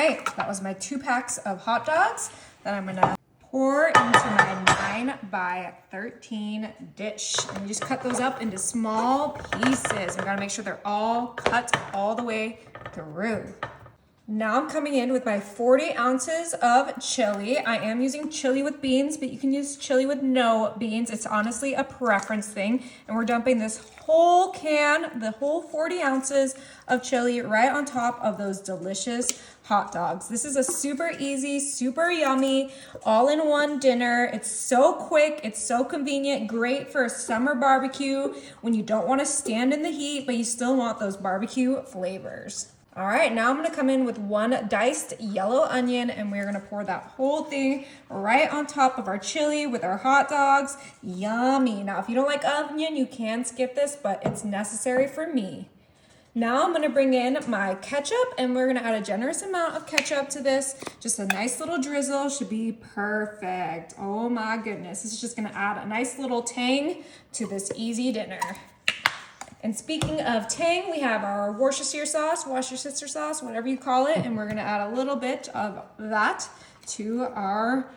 right, that was my 2 packs of hot dogs that I'm gonna pour into my 9x13 dish. And you just cut those up into small pieces. We gotta make sure they're all cut all the way through. Now I'm coming in with my 40 ounces of chili. I am using chili with beans, but you can use chili with no beans. It's honestly a preference thing. And we're dumping this whole can, the whole 40 ounces of chili right on top of those delicious hot dogs. This is a super easy, super yummy, all-in-one dinner. It's so quick, it's so convenient, great for a summer barbecue when you don't want to stand in the heat, but you still want those barbecue flavors. All right, now I'm gonna come in with 1 diced yellow onion, and we're gonna pour that whole thing right on top of our chili with our hot dogs. Yummy. Now, if you don't like onion, you can skip this, but it's necessary for me. Now I'm gonna bring in my ketchup, and we're gonna add a generous amount of ketchup to this. Just a nice little drizzle should be perfect. Oh my goodness, this is just gonna add a nice little tang to this easy dinner. And speaking of tang, we have our Worcestershire sauce, Worcestershire sauce, whatever you call it, and we're gonna add a little bit of that to our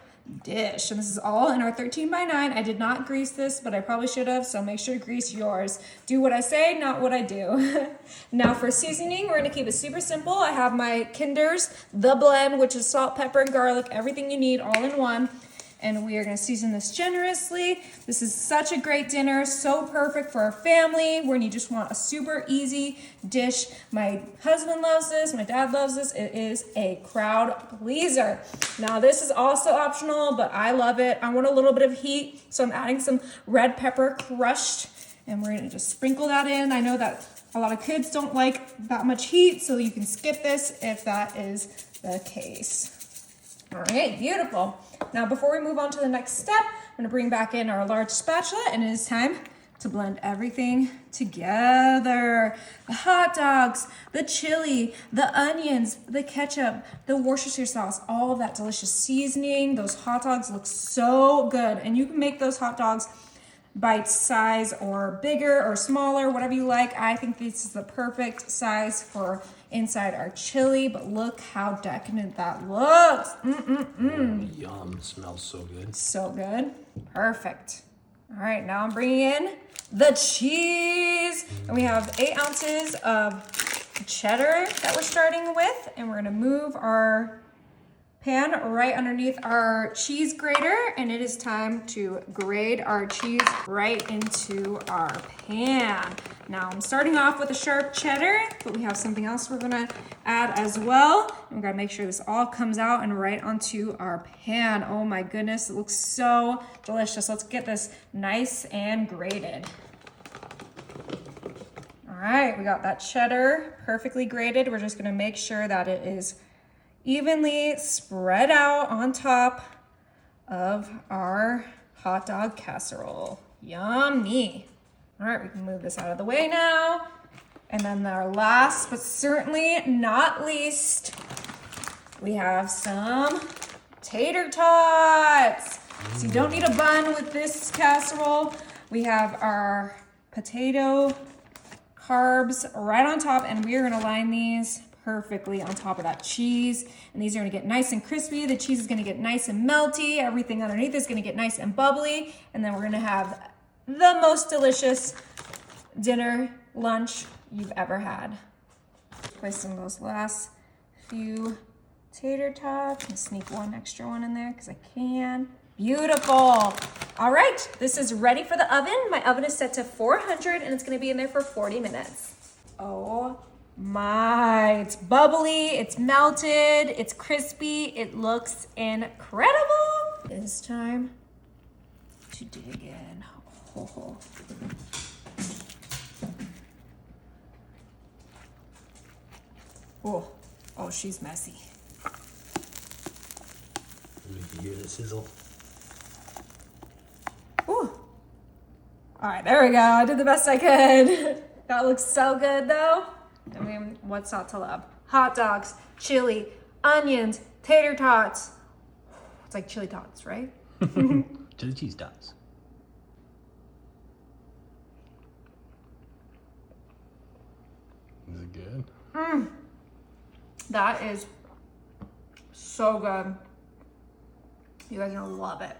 dish. And this is all in our 13 by 9. I did not grease this, but I probably should have, so make sure to grease yours. Do what I say, not what I do. Now for seasoning, we're gonna keep it super simple. I have my Kinder's The Blend, which is salt, pepper, and garlic, everything you need all in one. And we are gonna season this generously. This is such a great dinner, so perfect for our family when you just want a super easy dish. My husband loves this, my dad loves this. It is a crowd pleaser. Now this is also optional, but I love it. I want a little bit of heat, so I'm adding some red pepper crushed, and we're gonna just sprinkle that in. I know that a lot of kids don't like that much heat, so you can skip this if that is the case. All right, beautiful. Now, before we move on to the next step, I'm gonna bring back in our large spatula, and it is time to blend everything together. The hot dogs, the chili, the onions, the ketchup, the Worcestershire sauce, all of that delicious seasoning. Those hot dogs look so good, and you can make those hot dogs bite size or bigger or smaller, whatever you like. I think this is the perfect size for inside our chili, but look how decadent that looks. Yum, smells so good. So good, perfect. All right, now I'm bringing in the cheese. And we have 8 ounces of cheddar that we're starting with, and we're gonna move our pan right underneath our cheese grater, and it is time to grate our cheese right into our pan. Now I'm starting off with a sharp cheddar, but we have something else we're gonna add as well. And we're gonna make sure this all comes out and right onto our pan. Oh my goodness, it looks so delicious. Let's get this nice and grated. All right, we got that cheddar perfectly grated. We're just gonna make sure that it is evenly spread out on top of our hot dog casserole. Yummy. All right, we can move this out of the way now. And then our last, but certainly not least, we have some tater tots. So you don't need a bun with this casserole. We have our potato carbs right on top, and we are gonna line these perfectly on top of that cheese. And these are gonna get nice and crispy. The cheese is gonna get nice and melty. Everything underneath is gonna get nice and bubbly. And then we're gonna have the most delicious dinner, lunch you've ever had. Placing those last few tater tots. I'm gonna sneak one extra one in there because I can. Beautiful. All right, this is ready for the oven. My oven is set to 400 and it's gonna be in there for 40 minutes. Oh my, it's bubbly, it's melted, it's crispy, it looks incredible. It's time to dig in. Oh. Oh, she's messy. You can hear the sizzle. Ooh. All right, there we go. I did the best I could. That looks so good though. I mean, what's not to love? Hot dogs, chili, onions, tater tots. It's like chili tots, right? Chili cheese dots. Is it good? That is So good. You guys are gonna love it.